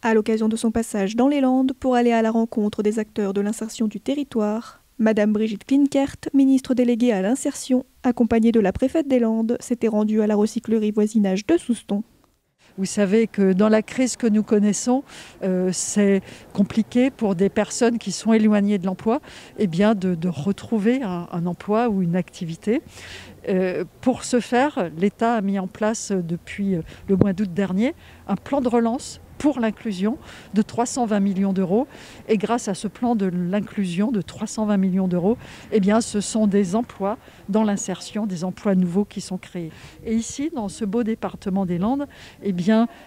À l'occasion de son passage dans les Landes pour aller à la rencontre des acteurs de l'insertion du territoire, Madame Brigitte Klinkert, ministre déléguée à l'insertion, accompagnée de la préfète des Landes, s'était rendue à la recyclerie voisinage de Souston. Vous savez que dans la crise que nous connaissons, c'est compliqué pour des personnes qui sont éloignées de l'emploi de retrouver un emploi ou une activité. Pour ce faire, l'État a mis en place depuis le mois d'août dernier un plan de relance pour l'inclusion de 320 millions d'euros. Et grâce à ce plan de l'inclusion de 320 millions d'euros, ce sont des emplois dans l'insertion, des emplois nouveaux qui sont créés. Et ici, dans ce beau département des Landes,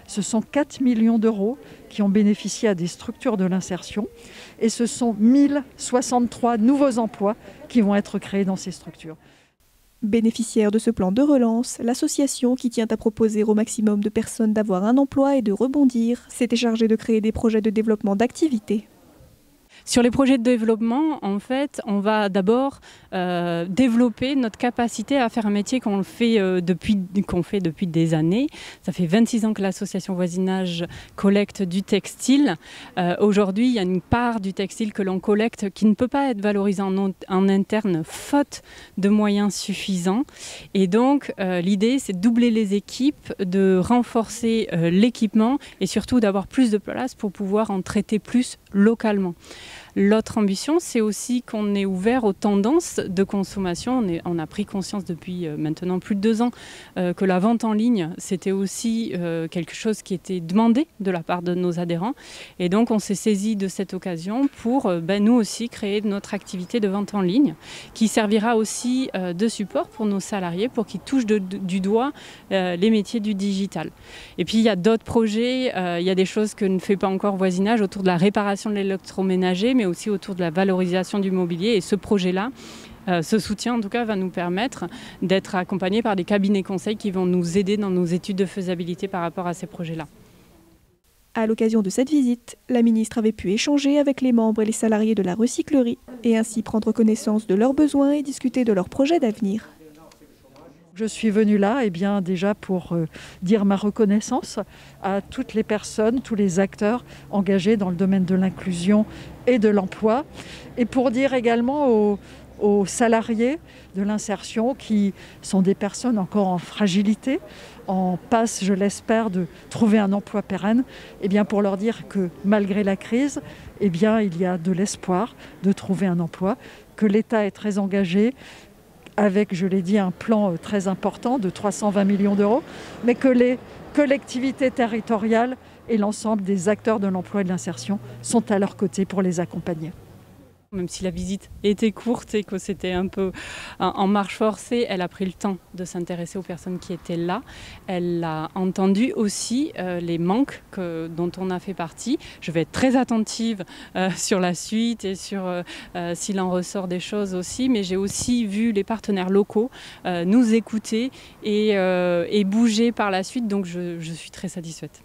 ce sont 4 millions d'euros qui ont bénéficié à des structures de l'insertion. Et ce sont 1063 nouveaux emplois qui vont être créés dans ces structures. Bénéficiaire de ce plan de relance, l'association qui tient à proposer au maximum de personnes d'avoir un emploi et de rebondir s'était chargée de créer des projets de développement d'activités. Sur les projets de développement, en fait, on va d'abord développer notre capacité à faire un métier qu'on fait depuis des années. Ça fait 26 ans que l'association voisinage collecte du textile. Aujourd'hui, il y a une part du textile que l'on collecte qui ne peut pas être valorisée en interne faute de moyens suffisants. Et donc, l'idée, c'est de doubler les équipes, de renforcer l'équipement et surtout d'avoir plus de place pour pouvoir en traiter plus localement. L'autre ambition, c'est aussi qu'on est ouvert aux tendances de consommation. On a pris conscience depuis maintenant plus de 2 ans que la vente en ligne, c'était aussi quelque chose qui était demandé de la part de nos adhérents. Et donc, on s'est saisi de cette occasion pour nous aussi créer notre activité de vente en ligne qui servira aussi de support pour nos salariés pour qu'ils touchent du doigt les métiers du digital. Et puis, il y a d'autres projets, il y a des choses que ne fait pas encore voisinage autour de la réparation de l'électroménager, mais aussi autour de la valorisation du mobilier. Et ce projet-là, ce soutien en tout cas, va nous permettre d'être accompagnés par des cabinets conseils qui vont nous aider dans nos études de faisabilité par rapport à ces projets-là. À l'occasion de cette visite, la ministre avait pu échanger avec les membres et les salariés de la recyclerie et ainsi prendre connaissance de leurs besoins et discuter de leurs projets d'avenir. Je suis venue là déjà pour dire ma reconnaissance à toutes les personnes, tous les acteurs engagés dans le domaine de l'inclusion et de l'emploi et pour dire également aux salariés de l'insertion qui sont des personnes encore en fragilité, en passe, je l'espère, de trouver un emploi pérenne, pour leur dire que malgré la crise, il y a de l'espoir de trouver un emploi, que l'État est très engagé, avec, je l'ai dit, un plan très important de 320 millions d'euros, mais que les collectivités territoriales et l'ensemble des acteurs de l'emploi et de l'insertion sont à leur côté pour les accompagner. Même si la visite était courte et que c'était un peu en marche forcée, elle a pris le temps de s'intéresser aux personnes qui étaient là. Elle a entendu aussi les manques dont on a fait partie. Je vais être très attentive sur la suite et sur s'il en ressort des choses aussi, mais j'ai aussi vu les partenaires locaux nous écouter et bouger par la suite, donc je suis très satisfaite.